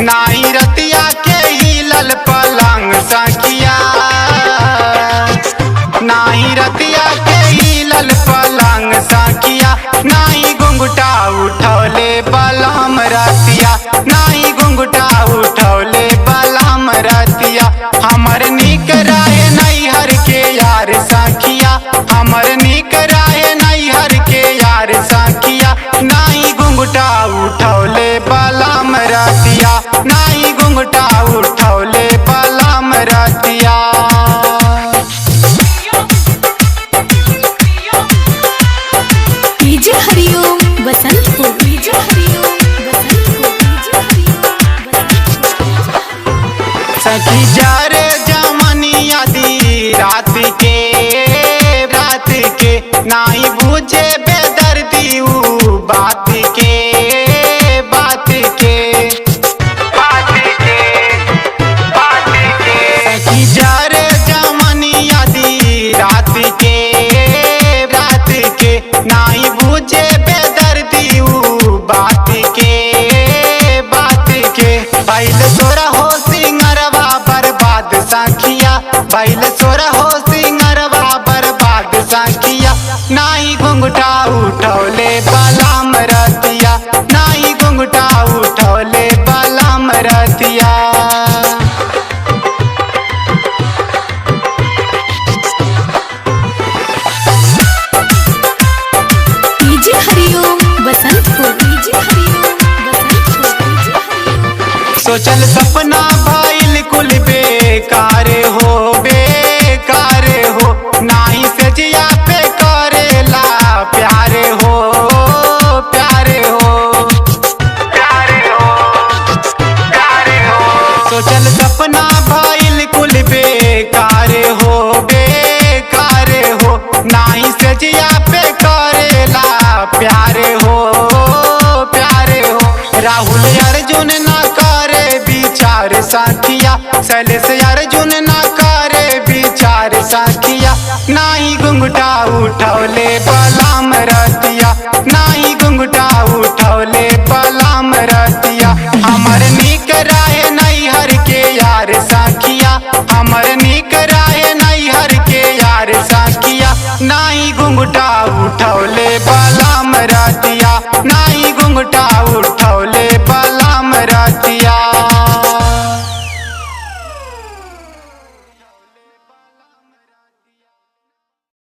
नाई रतिया के हिलल पलंग सखिया, नाई रतिया के हिलल पलंग सखिया, नाई घुंघटा उठौले बलम रतिया, नाई घुंघटा उठौले बलम रतिया। हमर निक रहे नैहर के यार सखिया, हमर निक रहे नैहर के यार सखिया, नाई घुंघटा उठौले बलम रतिया, नाई घुंघटा उठौले बलम रतिया। डीजे हरिओम बसंतपुर, डीजे हरिओम बसंतपुर, डीजे हरिओम बसंतपुर। सखी जारे जमनिया दी रात के नाई बुझे बेदर्दी ऊ बात के सखी जारे जमनिया दी रात के नाई बुझे बेदर्दी ऊ बात के बैल सोरा हो सिंगरवा बर्बाद सखिया, बैल सोरा हो सिंगरवा बर्बाद सखिया, नाई घुंघटा उठौले बलम रतिया, नाई घुंघटा उठौले बलम रतिया। डीजे हरिओम बसंतपुर, डीजे हरिओम बसंतपुर, डीजे हरिओम। सोचल सपना भइल कुल बेकार हो, बेकार हो, नाई से जिया पे करेला प्यार हो, प्यार हो, प्यार हो, प्यार हो। सोचल सपना भइल कुल बेकार हो, बेकार हो, नाई से जिया पे करेला प्यार हो, प्यार हो। राहुल अर्जुन ना करे विचार साथिया, शैलेश अर्जुन ना करे विचार साथिया, नाई घुंघटा उठौले